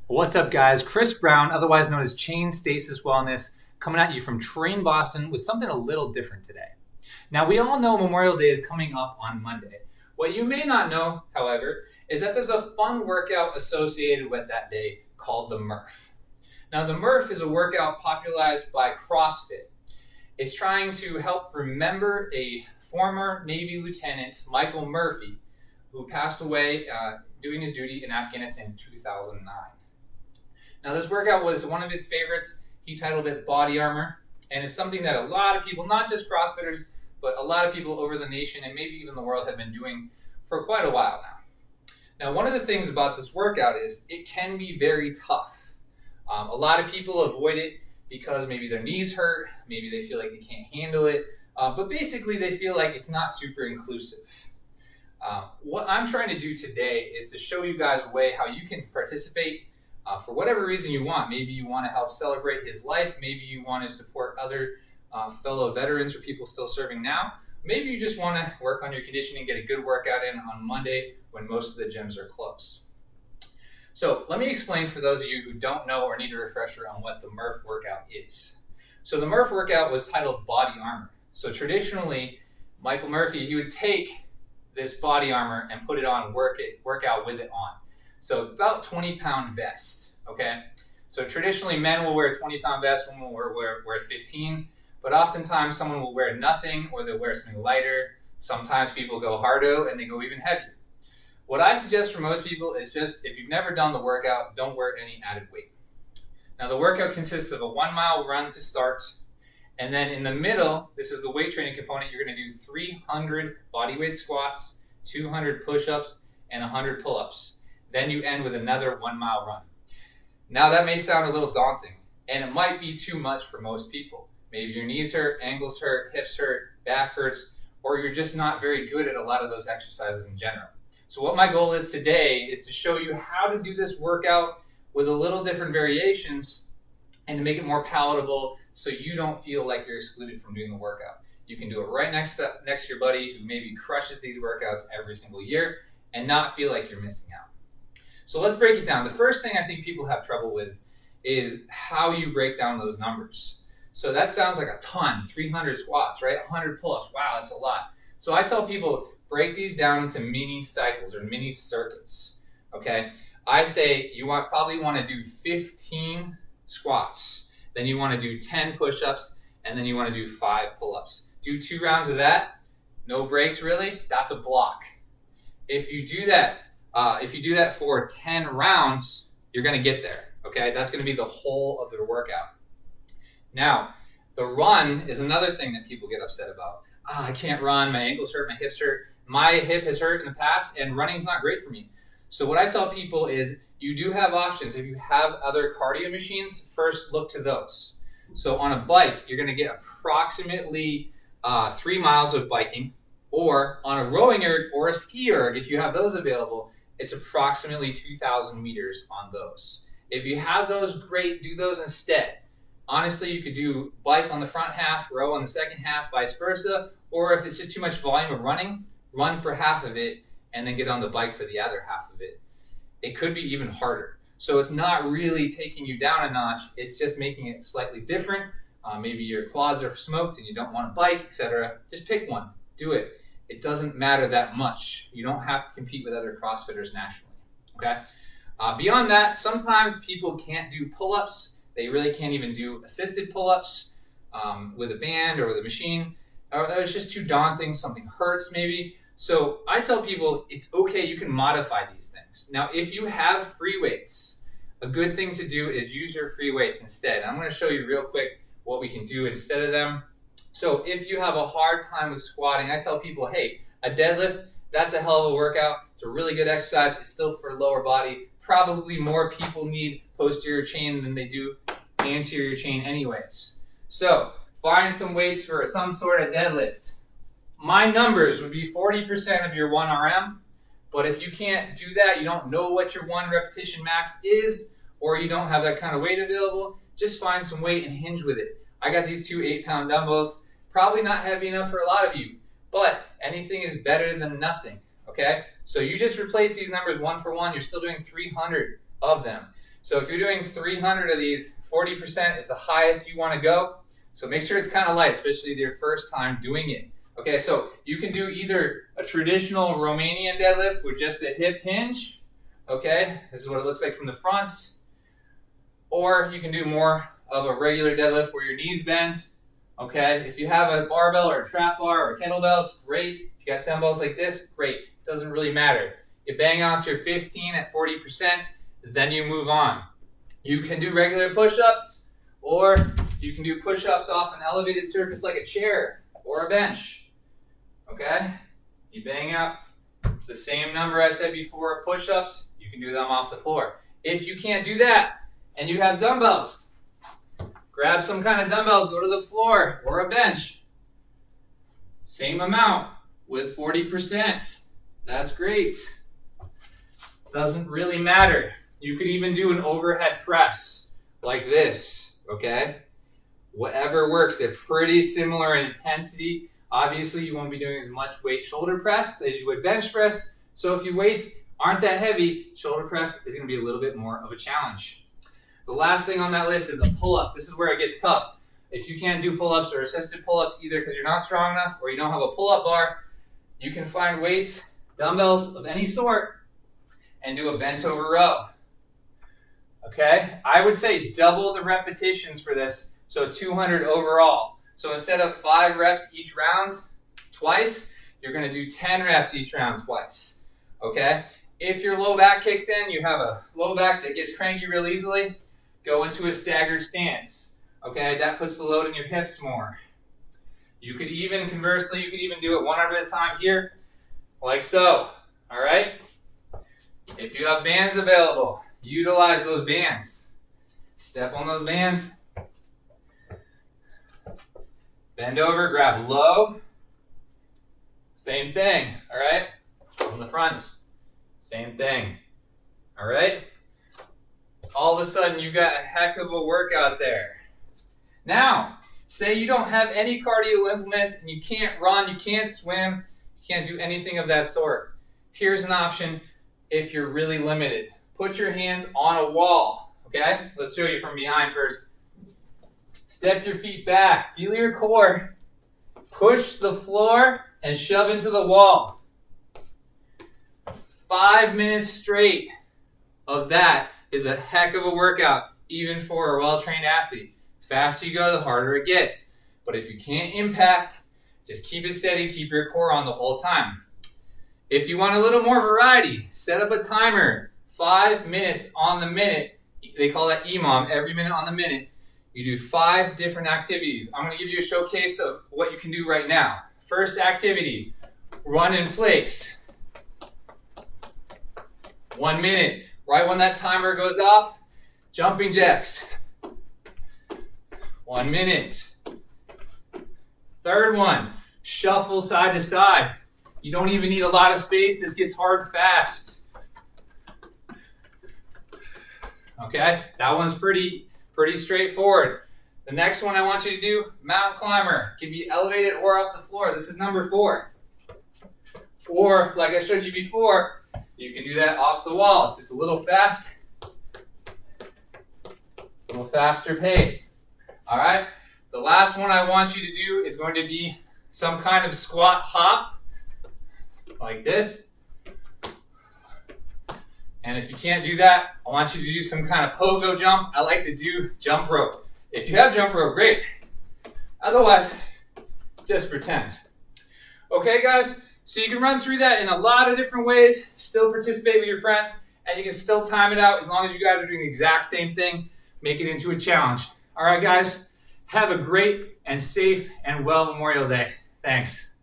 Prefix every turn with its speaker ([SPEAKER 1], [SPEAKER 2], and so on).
[SPEAKER 1] What's up, guys? Chris Brown, otherwise known as Chain Stasis Wellness, coming at you from Train Boston with something a little different today. Now, we all know Memorial Day is coming up on Monday. What you may not know, however, is that there's a fun workout associated with that day called the Murph. Now, the Murph is a workout popularized by CrossFit. It's trying to help remember a former Navy Lieutenant, Michael Murphy, who passed away doing his duty in Afghanistan in 2009. Now, this workout was one of his favorites. He titled it Body Armor, and it's something that a lot of people, not just CrossFitters, but a lot of people over the nation and maybe even the world have been doing for quite a while now. Now, one of the things about this workout is it can be very tough. A lot of people avoid it because maybe their knees hurt, maybe they feel like they can't handle it, but basically they feel like it's not super inclusive. What I'm trying to do today is to show you guys a way how you can participate for whatever reason you want. Maybe you want to help celebrate his life. Maybe you want to support other fellow veterans or people still serving now. Maybe you just want to work on your conditioning, get a good workout in on Monday when most of the gyms are closed. So let me explain for those of you who don't know or need a refresher on what the Murph workout is. So the Murph workout was titled Body Armor. So traditionally, Michael Murphy, he would take this body armor and put it on, work out with it on. So about 20-pound vest, okay? So traditionally, men will wear a 20-pound vest, women will wear 15, but oftentimes someone will wear nothing or they'll wear something lighter. Sometimes people go hardo and they go even heavier. What I suggest for most people is just, if you've never done the workout, don't wear any added weight. Now, the workout consists of a 1-mile run to start, and then in the middle, this is the weight training component, you're going to do 300 bodyweight squats, 200 push-ups, and 100 pull-ups. Then you end with another 1-mile run. Now that may sound a little daunting, and it might be too much for most people. Maybe your knees hurt, ankles hurt, hips hurt, back hurts, or you're just not very good at a lot of those exercises in general. So what my goal is today is to show you how to do this workout with a little different variations and to make it more palatable so you don't feel like you're excluded from doing the workout. You can do it right next to your buddy who maybe crushes these workouts every single year and not feel like you're missing out. So let's break it down. The first thing I think people have trouble with is how you break down those numbers. So that sounds like a ton, 300 squats, right? 100 pull-ups, wow, that's a lot. So I tell people, break these down into mini cycles or mini circuits, okay? I say you probably want to do 15 squats, then you want to do 10 push-ups, and then you want to do 5 pull-ups. Do 2 rounds of that, no breaks really, that's a block. If you do that for 10 rounds, you're going to get there, okay? That's going to be the whole of the workout. Now, the run is another thing that people get upset about. I can't run, my ankles hurt, my hips hurt. My hip has hurt in the past, and running's not great for me. So what I tell people is you do have options. If you have other cardio machines, first look to those. So on a bike, you're going to get approximately 3 miles of biking, or on a rowing erg or a ski erg, if you have those available, it's approximately 2,000 meters on those. If you have those, great, do those instead. Honestly, you could do bike on the front half, row on the second half, vice versa, or if it's just too much volume of running, run for half of it and then get on the bike for the other half of it. It could be even harder. So it's not really taking you down a notch, it's just making it slightly different. Maybe your quads are smoked and you don't want to bike, etc. Just pick one, do it. It doesn't matter that much. You don't have to compete with other CrossFitters nationally, okay? Beyond that, sometimes people can't do pull-ups. They really can't even do assisted pull-ups with a band or with a machine. Or it's just too daunting, something hurts maybe. So I tell people it's okay, you can modify these things. Now, if you have free weights, a good thing to do is use your free weights instead. I'm going to show you real quick what we can do instead of them. So if you have a hard time with squatting, I tell people, hey, a deadlift, that's a hell of a workout. It's a really good exercise. It's still for lower body. Probably more people need posterior chain than they do anterior chain anyways. So find some weights for some sort of deadlift. My numbers would be 40% of your 1RM, but if you can't do that, you don't know what your 1 repetition max is, or you don't have that kind of weight available, just find some weight and hinge with it. I got these 2 8-pound dumbbells, probably not heavy enough for a lot of you, but anything is better than nothing, okay? So you just replace these numbers 1 for 1, you're still doing 300 of them. So if you're doing 300 of these, 40% is the highest you want to go. So make sure it's kind of light, especially your first time doing it. Okay, so you can do either a traditional Romanian deadlift with just a hip hinge. Okay, this is what it looks like from the front. Or you can do more of a regular deadlift where your knees bend. Okay, if you have a barbell or a trap bar or kettlebells, great. If you got dumbbells like this, great. It doesn't really matter. You bang out your 15 at 40%, then you move on. You can do regular push-ups, or you can do push-ups off an elevated surface like a chair or a bench. Okay, you bang out the same number I said before of push-ups, you can do them off the floor. If you can't do that and you have dumbbells, grab some kind of dumbbells, go to the floor or a bench. Same amount with 40%. That's great. Doesn't really matter. You could even do an overhead press like this, okay? Whatever works. They're pretty similar in intensity. Obviously, you won't be doing as much weight shoulder press as you would bench press. So if your weights aren't that heavy, shoulder press is going to be a little bit more of a challenge. The last thing on that list is a pull-up. This is where it gets tough. If you can't do pull-ups or assisted pull-ups either because you're not strong enough or you don't have a pull-up bar, you can find weights, dumbbells of any sort, and do a bent over row. Okay? I would say double the repetitions for this, so 200 overall. So instead of 5 reps each round twice, you're going to do 10 reps each round twice. Okay? If your low back kicks in, you have a low back that gets cranky real easily, go into a staggered stance. Okay? That puts the load in your hips more. You could even, conversely, you could even do it one arm at a time here, like so. All right? If you have bands available, utilize those bands. Step on those bands. Bend over, grab low. Same thing, all right? On the fronts, same thing, all right? All of a sudden, you've got a heck of a workout there. Now, say you don't have any cardio implements and you can't run, you can't swim, you can't do anything of that sort. Here's an option if you're really limited. Put your hands on a wall, okay? Let's show you from behind first. Step your feet back, feel your core, push the floor and shove into the wall. 5 minutes straight of that is a heck of a workout, even for a well-trained athlete. The faster you go, the harder it gets. But if you can't impact, just keep it steady, keep your core on the whole time. If you want a little more variety, set up a timer, 5 minutes on the minute. They call that EMOM, every minute on the minute. You do 5 different activities. I'm going to give you a showcase of what you can do right now. First activity, run in place. 1 minute. Right when that timer goes off, jumping jacks. 1 minute. Third one, shuffle side to side. You don't even need a lot of space. This gets hard fast. Okay, that one's pretty straightforward. The next one I want you to do, mountain climber. Can be elevated or off the floor. This is number 4. Or, like I showed you before, you can do that off the wall. It's just a little fast, a little faster pace. All right, the last one I want you to do is going to be some kind of squat hop, like this. And if you can't do that, I want you to do some kind of pogo jump. I like to do jump rope. If you have jump rope, great. Otherwise, just pretend. Okay, guys? So you can run through that in a lot of different ways, still participate with your friends, and you can still time it out as long as you guys are doing the exact same thing. Make it into a challenge. All right, guys? Have a great and safe and well Memorial Day. Thanks.